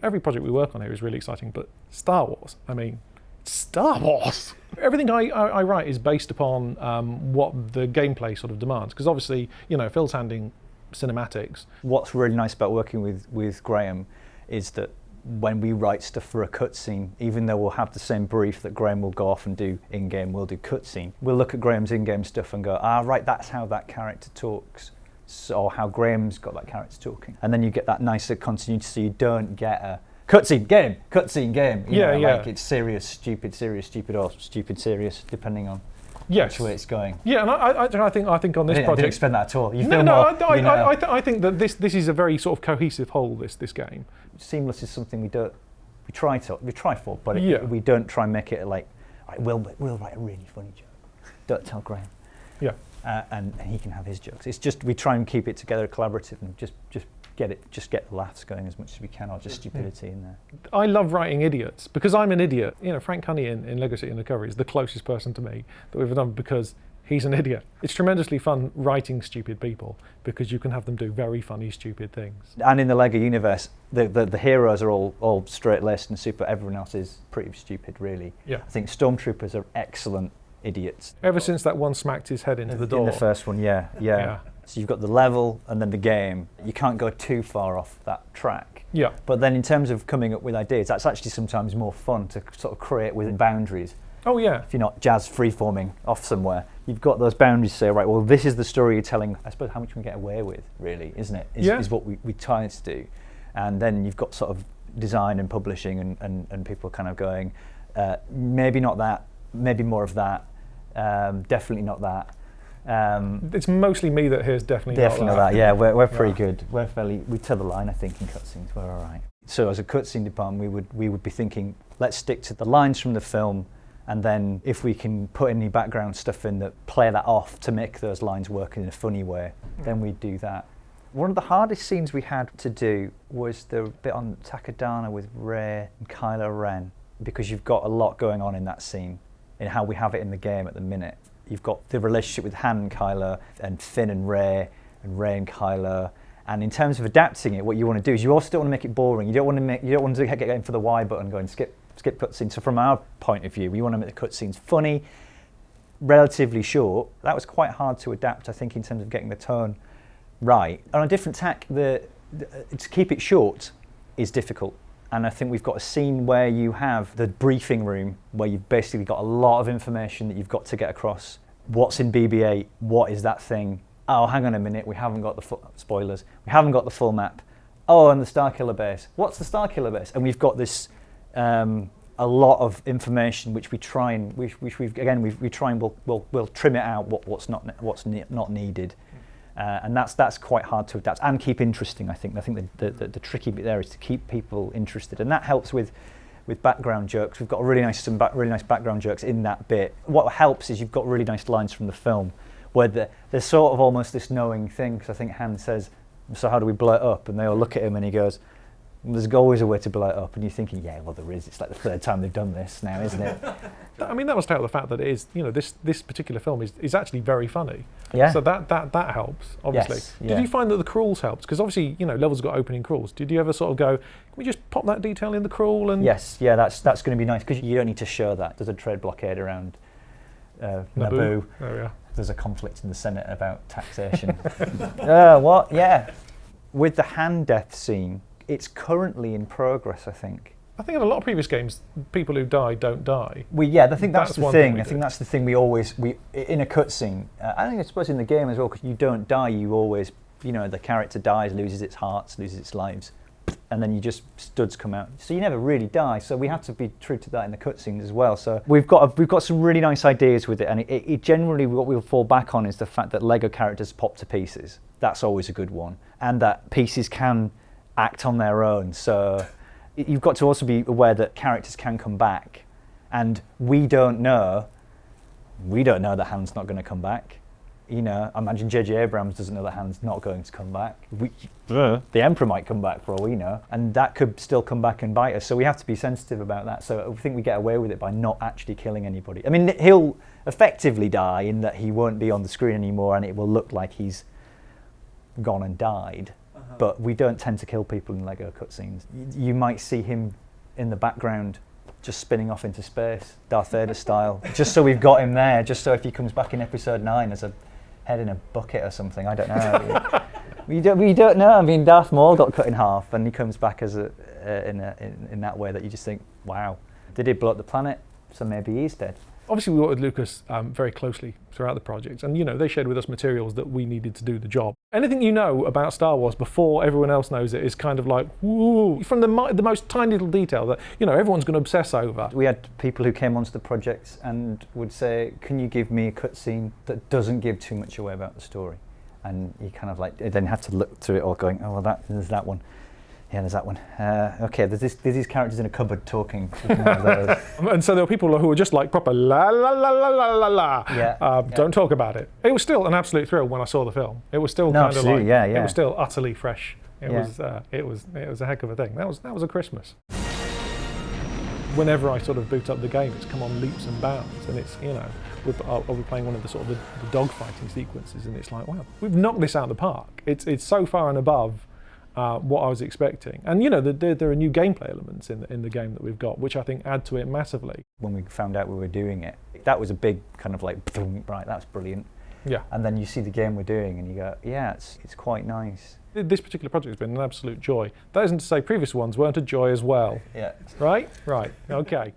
Every project we work on here is really exciting, but Star Wars, I mean, Star Wars! Everything I write is based upon what the gameplay sort of demands, because obviously, Phil's handling cinematics. What's really nice about working with Graham is that when we write stuff for a cutscene, even though we'll have the same brief that Graham will go off and do in-game, we'll do cutscene. We'll look at Graham's in-game stuff and go, right, that's how that character talks. Or how Graham's got that character talking. And then you get that nicer continuity, so you don't get a cutscene game. Like it's serious, stupid, or stupid, serious, depending on which way it's going. Yeah, and I think on this project... I didn't expect that at all. I think that this is a very sort of cohesive whole, this game. Seamless is something we try for, but we don't try and make it like, right, we'll write a really funny joke. Don't tell Graham. Yeah. And he can have his jokes. It's just we try and keep it together, collaborative, and just get the laughs going as much as we can, or just stupidity in there. I love writing idiots because I'm an idiot. Frank Honey in Lego City Undercover is the closest person to me that we've done because he's an idiot. It's tremendously fun writing stupid people because you can have them do very funny, stupid things. And in the Lego universe, the heroes are all straight-laced and super. Everyone else is pretty stupid, really. Yeah. I think Stormtroopers are excellent idiots. Ever since that one smacked his head into the door. In the first one, yeah. So you've got the level and then the game. You can't go too far off that track. Yeah. But then in terms of coming up with ideas, that's actually sometimes more fun to sort of create within boundaries. Oh, yeah. If you're not jazz freeforming off somewhere, you've got those boundaries to say, right, well, this is the story you're telling. I suppose how much we get away with, really, isn't it? Is what we try to do. And then you've got sort of design and publishing and people kind of going, maybe not that, maybe more of that, definitely not that. It's mostly me that hears definitely not that. Yeah, we're pretty good. We toe the line, I think, in cutscenes. We're all right. So as a cutscene department, we would be thinking, let's stick to the lines from the film, and then if we can put any background stuff in that play that off to make those lines work in a funny way, then we'd do that. One of the hardest scenes we had to do was the bit on Takodana with Rey and Kylo Ren, because you've got a lot going on in that scene, in how we have it in the game at the minute. You've got the relationship with Han and Kylo, and Finn and Rey and Kylo. And in terms of adapting it, what you want to do is you also don't want to make it boring. You don't want to get in for the Y button, going skip cutscenes. So from our point of view, we want to make the cutscenes funny, relatively short. That was quite hard to adapt, I think, in terms of getting the tone right. On a different tack, to keep it short is difficult. And I think we've got a scene where you have the briefing room, where you've basically got a lot of information that you've got to get across. What's in BB-8? What is that thing? Oh, hang on a minute, we haven't got the spoilers. We haven't got the full map. Oh, and the Starkiller base. What's the Starkiller base? And we've got this a lot of information which we try and we'll trim it out what's not needed. And that's quite hard to adapt and keep interesting. I think the tricky bit there is to keep people interested, and that helps with background jokes. We've got really nice background jokes in that bit. What helps is you've got really nice lines from the film where there's sort of almost this knowing thing. Because I think Han says, "So how do we blow it up?" And they all look at him, and he goes, "There's always a way to blow it up." And you're thinking, "Yeah, well, there is. It's like the third time they've done this now, isn't it?" I mean, that must tell the fact that it is, this particular film is actually very funny. Yeah. So that helps, obviously. Yes, Did you find that the crawls helped? Because obviously, levels got opening crawls. Did you ever sort of go, can we just pop that detail in the crawl? And yes, yeah, that's going to be nice because you don't need to show that. There's a trade blockade around Naboo. There we are. There's a conflict in the Senate about taxation. What? Yeah. With the Han death scene, it's currently in progress, I think. I think in a lot of previous games, people who die don't die. I think that's the thing. I think that's the thing we in a cutscene. I suppose in the game as well, because you don't die, you always, the character dies, loses its hearts, loses its lives, and then you just studs come out. So you never really die. So we have to be true to that in the cutscenes as well. So we've got some really nice ideas with it, and it generally what we'll fall back on is the fact that Lego characters pop to pieces. That's always a good one, and that pieces can act on their own. So you've got to also be aware that characters can come back, and we don't know that Han's not going to come back. I imagine J.J. Abrams doesn't know that Han's not going to come back. The Emperor might come back for all we know, and that could still come back and bite us. So we have to be sensitive about that. So I think we get away with it by not actually killing anybody. I mean, he'll effectively die in that he won't be on the screen anymore, and it will look like he's gone and died. But we don't tend to kill people in Lego cutscenes. You might see him in the background just spinning off into space, Darth Vader style, just so we've got him there, just so if he comes back in episode 9 as a head in a bucket or something, I don't know. we don't know. I mean, Darth Maul got cut in half and he comes back as in that way that you just think, wow. Did he blow up the planet? So maybe he's dead. Obviously, we worked with Lucas very closely throughout the project, and they shared with us materials that we needed to do the job. Anything you know about Star Wars before everyone else knows it is kind of like, woo, from the most tiny little detail that everyone's going to obsess over. We had people who came onto the project and would say, "Can you give me a cutscene that doesn't give too much away about the story?" And you kind of then had to look through it all, going, "Oh, well, there's that one." Yeah, there's that one. Okay, there's these characters in a cupboard talking. And so there were people who were just like proper la la la la la la la. Yeah, don't talk about it. It was still an absolute thrill when I saw the film. It was still kind of like it was still utterly fresh. It was a heck of a thing. That was a Christmas. Whenever I sort of boot up the game, it's come on leaps and bounds, and it's I'll be playing one of the sort of the dogfighting sequences, and it's like, wow, we've knocked this out of the park. It's so far and above what I was expecting. And there are new gameplay elements in the game that we've got, which I think add to it massively. When we found out we were doing it, that was a big kind of like, right, that's brilliant. Yeah. And then you see the game we're doing and you go, yeah, it's quite nice. This particular project has been an absolute joy. That isn't to say previous ones weren't a joy as well. Yeah. Right? Right. Okay.